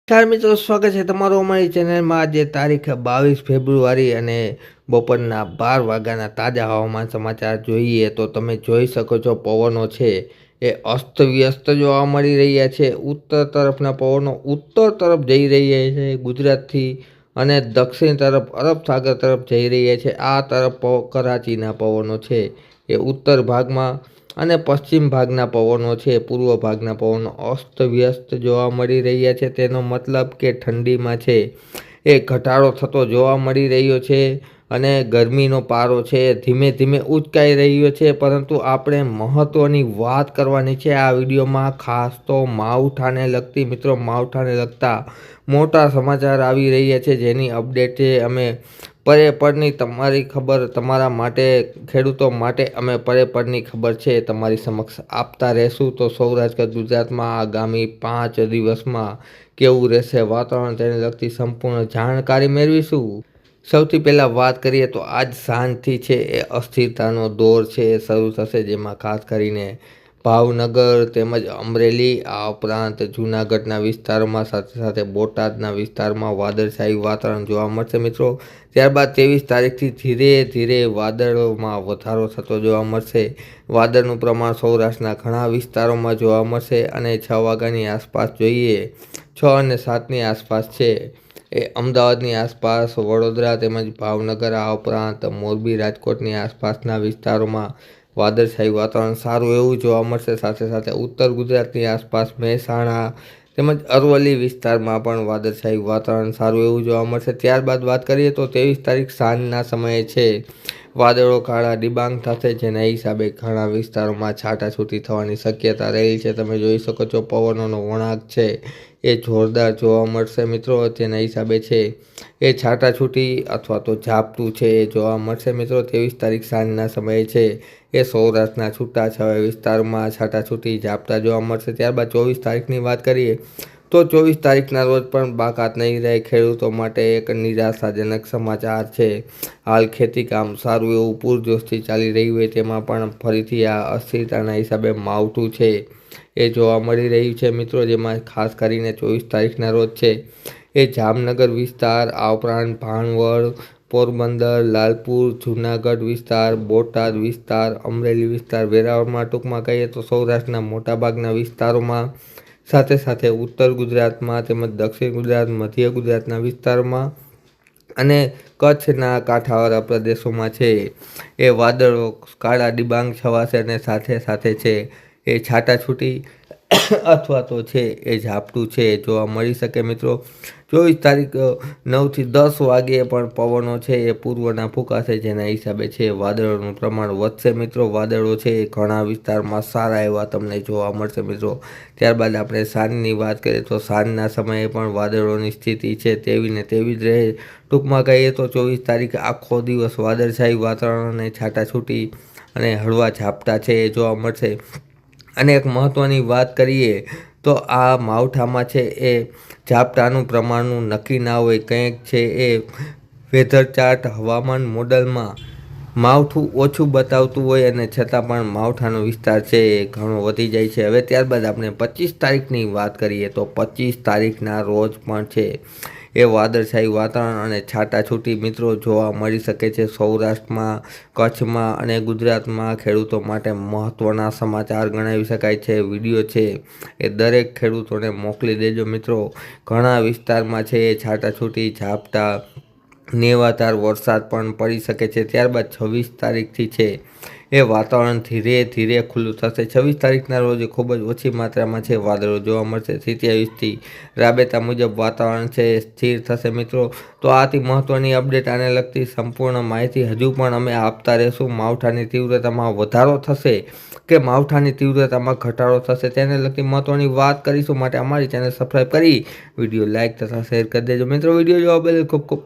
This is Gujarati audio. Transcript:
ચાર મિત્રો, સ્વાગત છે તમારું અમારી ચેનલમાં। આજે તારીખ 22 ફેબ્રુઆરી અને બપોરના 12 વાગ્યાના તાજા હવામાન સમાચાર જોઈએ તો તમે જોઈ શકો છો પવનો છે એ અસ્તવ્યસ્ત જોવા મળી રહ્યા છે। ઉત્તર તરફના પવનો ઉત્તર તરફ જઈ રહ્યા છે, ગુજરાતથી અને દક્ષિણ તરફ અરબ સાગર તરફ જઈ રહ્યા છે। આ તરફ કરાચીના પવનો છે એ ઉત્તર ભાગમાં અને પશ્ચિમ ભાગના પવનો છે, પૂર્વ ભાગના પવનો અસ્તવ્યસ્ત જોવા મળી રહ્યા છે। તેનો મતલબ કે ઠંડીમાં છે એ ઘટાડો થતો જોવા મળી રહ્યો છે અને ગરમીનો પારો છે ધીમે ધીમે ઉચકાઈ રહ્યો છે। પરંતુ આપણે મહત્ત્વની વાત કરવાની છે આ વિડીયોમાં, ખાસ તો માવઠાને લગતી મિત્રો, માવઠાને લગતા મોટા સમાચાર આવી રહ્યા છે જેની અપડેટ છે અમે પળેપળની તમારી ખબર તમારા માટે, ખેડૂતો માટે અમે પળેપળની ખબર છે તમારી સમક્ષ આપતા રહેશું। તો સૌરાષ્ટ્ર ગુજરાતમાં આગામી 5 દિવસમાં કેવું રહેશે વાતાવરણ, તેને લગતી સંપૂર્ણ જાણકારી મેળવીશું। સૌથી પહેલાં વાત કરીએ તો આજ સાંજથી છે એ અસ્થિરતાનો દોર છે એ શરૂ થશે, જેમાં ખાસ કરીને ભાવનગર તેમજ અમરેલી, આ ઉપરાંત જૂનાગઢના વિસ્તારોમાં, સાથે સાથે બોટાદના વિસ્તારમાં વાદળછાયું વાતાવરણ જોવા મળશે મિત્રો। ત્યારબાદ 23 તારીખથી ધીરે ધીરે વાદળોમાં વધારો થતો જોવા મળશે। વાદળનું પ્રમાણ સૌરાષ્ટ્રના ઘણા વિસ્તારોમાં જોવા મળશે અને 6 વાગ્યાની આસપાસ જોઈએ, 6 અને 7ની આસપાસ છે એ અમદાવાદની આસપાસ, વડોદરા તેમજ ભાવનગર, આ ઉપરાંત મોરબી, રાજકોટની આસપાસના વિસ્તારોમાં વાદળછાયું વાતાવરણ સારું એવું જોવા મળશે। સાથે સાથે ઉત્તર ગુજરાતની આસપાસ મહેસાણા તેમજ અરવલ્લી વિસ્તારમાં પણ વાદળછાયું વાતાવરણ સારું એવું જોવા મળશે। ત્યારબાદ વાત કરીએ તો 23 તારીખ સાંજના સમયે છે વાદળો કાળા ડિબાંગ થશે, જેના હિસાબે ઘણા વિસ્તારોમાં છાંટાછૂટી થવાની શક્યતા રહેલી છે। તમે જોઈ શકો છો પવનોનો વળાંક છે એ જોરદાર જોવા મળશે મિત્રો, જેના હિસાબે છે એ છાંટાછૂટી અથવા તો ઝાપટું છે એ જોવા મળશે મિત્રો। 23 તારીખ સાંજના સમયે છે એ સૌરાષ્ટ્રના છૂટાછવાયા વિસ્તારમાં છાંટાછૂટી ઝાપટા જોવા મળશે। ત્યારબાદ 24 તારીખની વાત કરીએ તો 24 તારીખના રોજ પણ બાકાત નહીં રહે, ખેડૂતો માટે એક નિરાશાજનક સમાચાર છે। હાલ ખેતીકામ સારું એવું પૂરજોશથી ચાલી રહ્યું હોય તેમાં પણ ફરીથી આ અસ્થિરતાના હિસાબે માવઠું છે એ જોવા મળી રહ્યું છે મિત્રો, જેમાં ખાસ કરીને 24 તારીખના રોજ છે એ જામનગર વિસ્તાર, આ ઉપરાંત ભાણવડ, પોરબંદર, લાલપુર, જૂનાગઢ વિસ્તાર, બોટાદ વિસ્તાર, અમરેલી વિસ્તાર, વેરાવળમાં, ટૂંકમાં કહીએ તો સૌરાષ્ટ્રના મોટાભાગના વિસ્તારોમાં, સાથે સાથે ઉત્તર ગુજરાતમાં તેમજ દક્ષિણ ગુજરાત, મધ્ય ગુજરાતના વિસ્તારોમાં અને કચ્છના કાંઠાવાળા પ્રદેશોમાં છે એ વાદળો કાળા ડિબાંગ છવાશે અને સાથે સાથે છે એ છાંટાછૂટી અથવા તો છે એ ઝાપટું છે જોવા મળી શકે મિત્રો। 24 તારીખ 9 થી 10 વાગ્યે પણ પવનો છે એ પૂર્વના ફૂંકાશે, જેના હિસાબે છે વાદળોનું પ્રમાણ વધશે મિત્રો। વાદળો છે એ ઘણા વિસ્તારમાં સારા એવા તમને જોવા મળશે મિત્રો। ત્યારબાદ આપણે સાંજની વાત કરીએ તો સાંજના સમયે પણ વાદળોની સ્થિતિ છે તેવી ને તેવી જ રહે। ટૂંકમાં કહીએ તો 24 તારીખ આખો દિવસ વાદળછાયું વાતાવરણ અને છાંટાછૂટી અને હળવા ઝાપટા છે એ જોવા મળશે। અને એક મહત્ત્વની વાત કરીએ તો આ માવઠામાં છે એ ઝાપટાનું પ્રમાણનું નક્કી ના હોય, કંઈક છે એ વેધર ચાર્ટ, હવામાન મોડલમાં માવઠું ઓછું બતાવતું હોય અને છતાં પણ માવઠાનો વિસ્તાર છે એ ઘણો વધી જાય છે। હવે ત્યારબાદ આપણે 25 તારીખની વાત કરીએ તો 25 તારીખના રોજ પણ છે એ વાદળછાયું વાતાવરણ અને છાંટાછૂટી મિત્રો જોવા મળી શકે છે સૌરાષ્ટ્રમાં, કચ્છમાં અને ગુજરાતમાં। ખેડૂતો માટે મહત્ત્વના સમાચાર ગણાવી શકાય છે। વિડીયો છે એ દરેક ખેડૂતોને મોકલી દેજો મિત્રો। ઘણા વિસ્તારમાં છે એ છાંટાછૂટી ઝાપટા, નેવાતાર વરસાદ પણ પડી શકે છે। ત્યારબાદ 26 તારીખથી છે એ વાતાવરણ ધીરે ધીરે ખુલ્લું થશે। 26 તારીખના રોજ ખૂબ જ ઓછી માત્રામાં છે વાદળો જોવા મળશે। 27થી રાબેતા મુજબ વાતાવરણ છે એ સ્થિર થશે મિત્રો। તો આથી મહત્ત્વની અપડેટ, આને લગતી સંપૂર્ણ માહિતી હજુ પણ અમે આપતા રહેશું। માવઠાની તીવ્રતામાં વધારો થશે કે માવઠાની તીવ્રતામાં ઘટાડો થશે તેને લગતી મહત્ત્વની વાત કરીશું, માટે અમારી ચેનલ સબસ્ક્રાઈબ કરી વિડીયો લાઇક તથા શેર કરી દેજો મિત્રો। વિડીયો જોવા બદલ ખૂબ ખૂબ